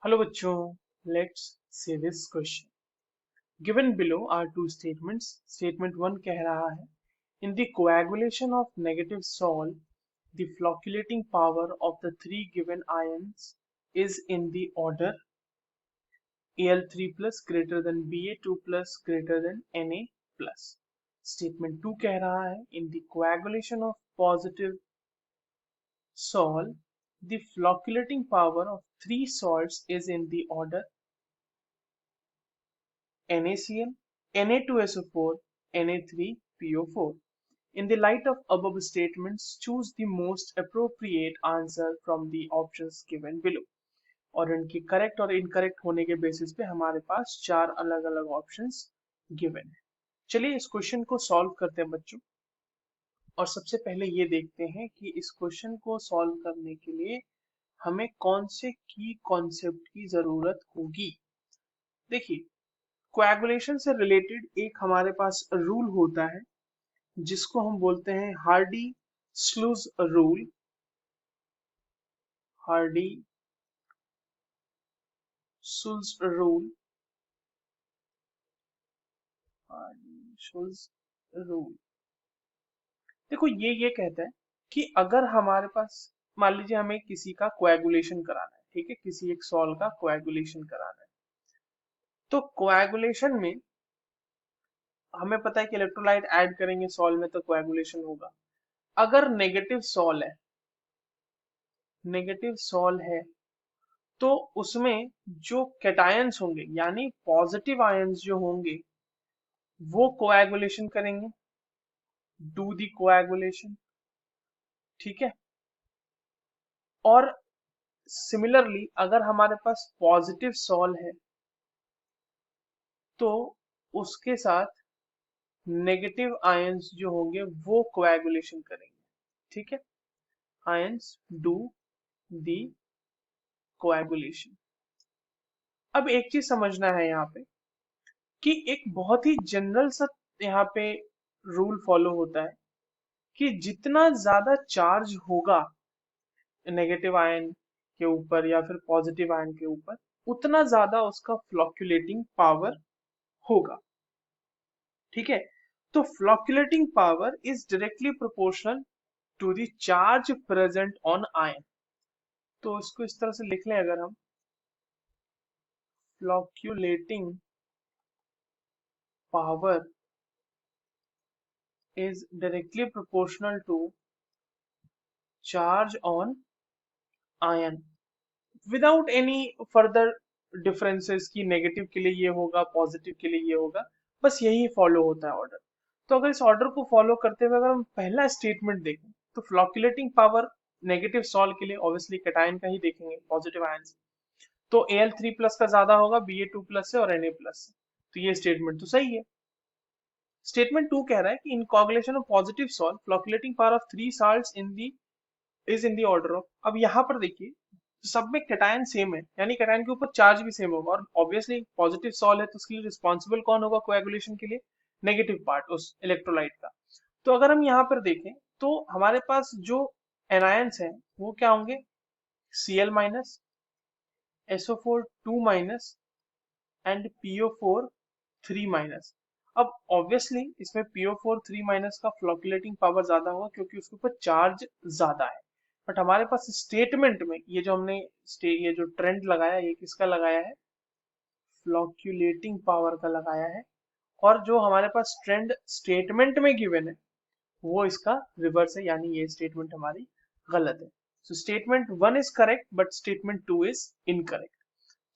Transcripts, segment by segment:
Hello बच्चों, let's see this question. Given below are two statements. Statement one कह रहा है in the coagulation of negative salt the flocculating power of the three given ions is in the order Al3 plus greater than Ba2 plus greater than Na plus. Statement two कह रहा है in the coagulation of positive salt the flocculating power of three salts is in the order NaCl, Na2SO4, Na3PO4. In the light of above statements, choose the most appropriate answer from the options given below. और इनके correct और incorrect होने के basis पे हमारे पास चार अलग अलग ऑप्शंस गिवन है। चलिए इस क्वेश्चन को सॉल्व करते हैं बच्चों। और सबसे पहले ये देखते हैं कि इस क्वेश्चन को सॉल्व करने के लिए हमें कौन से की कॉन्सेप्ट की जरूरत होगी। देखिए, कोएगुलेशन से रिलेटेड एक हमारे पास रूल होता है जिसको हम बोलते हैं Hardy स्लूज rule. Hardy स्लूज rule, Hardy स्लूज rule. देखो, ये कहता है कि अगर हमारे पास मान लीजिए हमें किसी का कोएगुलेशन कराना है, ठीक है, किसी एक सॉल्ट का कोएगुलेशन कराना है, तो कोएगुलेशन में हमें पता है कि इलेक्ट्रोलाइट ऐड करेंगे सॉल्ट में तो कोएगुलेशन होगा। अगर नेगेटिव सॉल्ट है, नेगेटिव सॉल्ट है तो उसमें जो कैटायंस होंगे यानी पॉजिटिव आयंस जो होंगे वो कोएगुलेशन करेंगे, डू दी कोएगुलेशन, ठीक है। और सिमिलरली अगर हमारे पास पॉजिटिव सॉल्ट है तो उसके साथ नेगेटिव आयंस जो होंगे वो कोएगुलेशन करेंगे, ठीक है। Ions do the coagulation. अब एक चीज समझना है यहाँ पे कि एक बहुत ही जनरल सा यहाँ पे रूल फॉलो होता है कि जितना ज्यादा चार्ज होगा नेगेटिव आयन के ऊपर या फिर पॉजिटिव आयन के ऊपर उतना ज्यादा उसका फ्लोक्युलेटिंग पावर होगा, ठीक है। तो flocculating power is directly proportional to the charge present on ion. तो इसको इस तरह से लिख लें, अगर हम flocculating power is directly proportional to charge on ion without any further differences कि नेगेटिव के लिए ये होगा, पॉजिटिव के लिए ये होगा, बस यही फॉलो होता है ऑर्डर। तो अगर इस ऑर्डर को फॉलो करते हुए अगर हम पहला स्टेटमेंट देखें तो फ्लोक्युलेटिंग पावर नेगेटिव सॉल्ट के लिए ऑब्वियसली कैटायन का ही देखेंगे, पॉजिटिव आयन से, तो Al3 प्लस का ज्यादा होगा Ba2 प्लस से और Na प्लस से, तो ये स्टेटमेंट तो सही है। स्टेटमेंट टू कह रहा है कि in coagulation of positive salt flocculating power of three salts in the is in the order of. अब यहाँ पर देखिए सब में कैटायन सेम है यानी कैटायन के ऊपर चार्ज भी सेम होगा, और ऑब्वियसली पॉजिटिव सॉल्ट है तो उसके लिए रिस्पॉन्सिबल कौन होगा कोएगुलेशन के लिए? नेगेटिव पार्ट उस इलेक्ट्रोलाइट का। तो अगर हम यहाँ पर देखें तो हमारे पास जो एनायंस हैं वो क्या होंगे? Cl minus, SO4 2 minus and PO4 3 minus. अब ऑब्वियसली इसमें PO4 3 माइनस का फ्लोक्युलेटिंग पावर ज्यादा होगा क्योंकि उसके ऊपर चार्ज ज्यादा है। बट हमारे पास स्टेटमेंट में ये जो हमने ये जो ट्रेंड लगाया ये किसका लगाया है? फ्लोक्युलेटिंग पावर का लगाया है। और जो हमारे पास ट्रेंड स्टेटमेंट में गिवन है वो इसका रिवर्स है, यानी ये स्टेटमेंट हमारी गलत है। So statement one is correct but statement two is incorrect.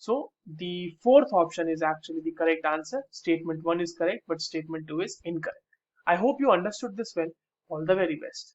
So the fourth option is actually the correct answer. Statement 1 is correct, but statement 2 is incorrect. I hope you understood this well. All the very best.